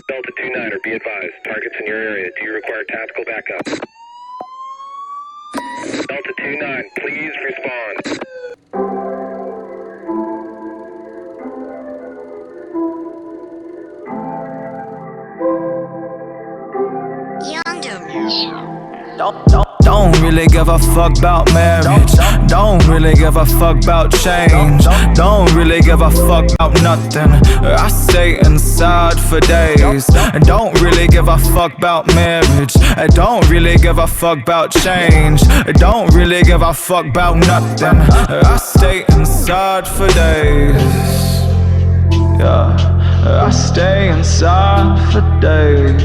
Delta 2-9, be advised. Targets in your area. Do you require tactical backup? Delta 2-9, please respond. Yondo. Don't really give a fuck about marriage. Don't really give a fuck about change. Don't really give a fuck about nothing. I stay inside for days. Don't really give a fuck about marriage. Don't really give a fuck about change. Don't really give a fuck about nothing. I stay inside for days. Yeah, I stay inside for days.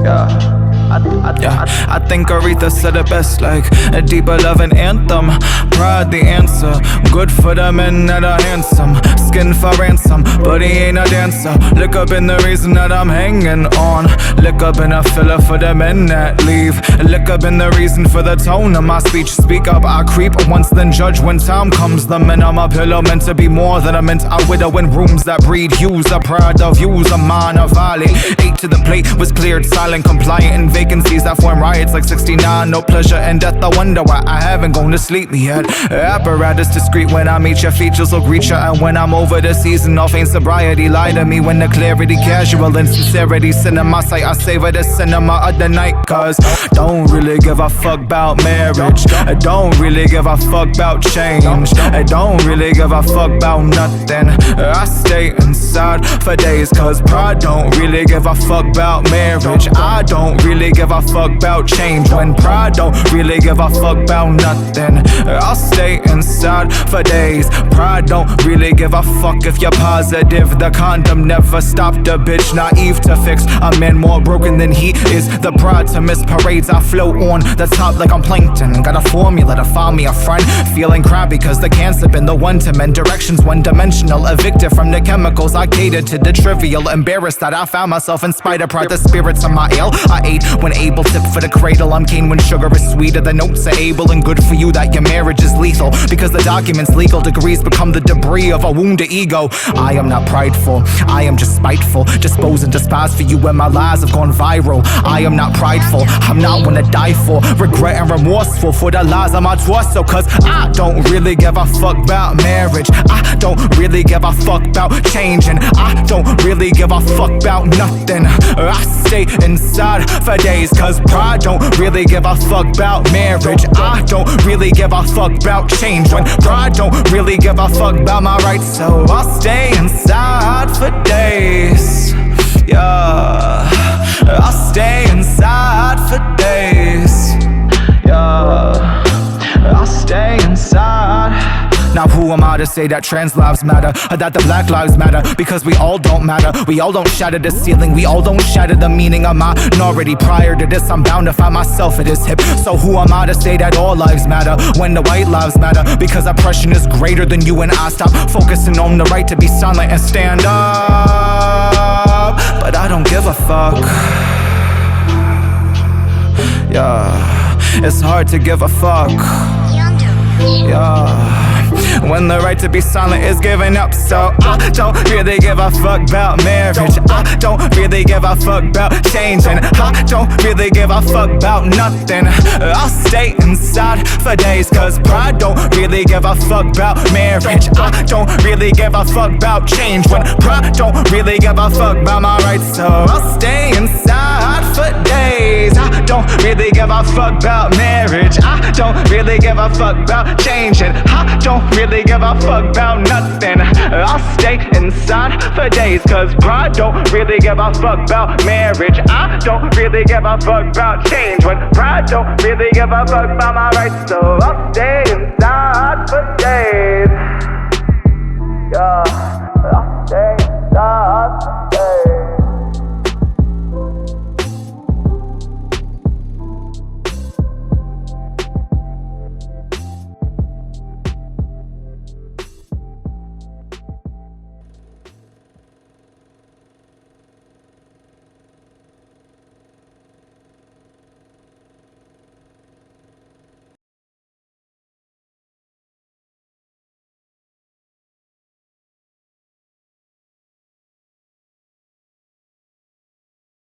Yeah. I think Aretha said it best, like a deeper loving anthem. Pride the answer, good for the men that are handsome. Skin for ransom, but he ain't a dancer. Look up in the reason that I'm hanging on. Look up in a filler for the men that leave. Look up in the reason for the tone of my speech. Speak up, I creep once then judge when time comes. The men I'm a pillow meant to be more than I meant. I widow in rooms that breed hues. A pride of views, a man of volley. 8 to the plate was cleared, silent, compliant in vacancies that form riots like 69. No pleasure and death, I wonder why I haven't gone to sleep yet. Apparatus discreet when I meet your features will greet ya. And when I'm over the season, I'll feign sobriety. Lie to me when the clarity casual and sincerity. Cinema sight, I savor the cinema of the night. Cause don't really give a fuck about marriage. Don't really give a fuck about change. Don't really give a fuck about nothing. I stay inside for days. Cause pride don't really give a fuck about marriage. I don't really give a fuck about change. When pride don't really give a fuck about nothing. I'll stay inside for days. Pride don't really give a fuck if you're positive. The condom never stopped a bitch naive to fix a man more broken than he is. The pride to miss parades. I float on the top like I'm plankton. Got a formula to find me a friend. Feeling crabby cause the cancer been the one to mend directions. One dimensional, evicted from the chemicals. I catered to the trivial. Embarrassed that I found myself in spite of pride. The spirits of my ale I ate when able. Tip for the cradle. I'm Cain when sugar is sweeter. The notes are able and good for you that your marriage is lethal. Because the documents legal degrees become the debris of a wounded ego. I am not prideful, I am just spiteful. Dispose and despise for you when my lies have gone viral. I am not prideful, I'm not one to die for. Regret and remorseful for the lies on my torso. Cause I don't really give a fuck about marriage. I don't really give a fuck about changing. I don't really give a fuck about nothing. I stay inside for days. Cause pride don't really give a fuck about marriage. I don't really give a fuck about change. When pride don't really give a fuck about my rights. So I'll stay inside for days. Yeah, I'll stay inside for days. Yeah, I'll stay inside. Now who am I to say that trans lives matter, or that the black lives matter? Because we all don't matter. We all don't shatter the ceiling. We all don't shatter the meaning of minority. Prior to this, I'm bound to find myself at this hip. So who am I to say that all lives matter when the white lives matter? Because oppression is greater than you and I. Stop focusing on the right to be silent and stand up. But I don't give a fuck. Yeah, it's hard to give a fuck. Yeah, when the right to be silent is given up. So I don't really give a fuck about marriage. I don't really give a fuck about changing. I don't really give a fuck about nothing. I'll stay inside for days. Cause pride don't really give a fuck about marriage. I don't really give a fuck about change. When pride don't really give a fuck about my rights. So I'll stay inside for days. I don't really give a fuck about marriage. I don't really give a fuck about changing. I don't really give a fuck about nothing. I'll stay inside for days. Cause pride don't really give a fuck about marriage. I don't really give a fuck about change. When pride don't really give a fuck about my rights. So I'll stay inside for days. Yeah.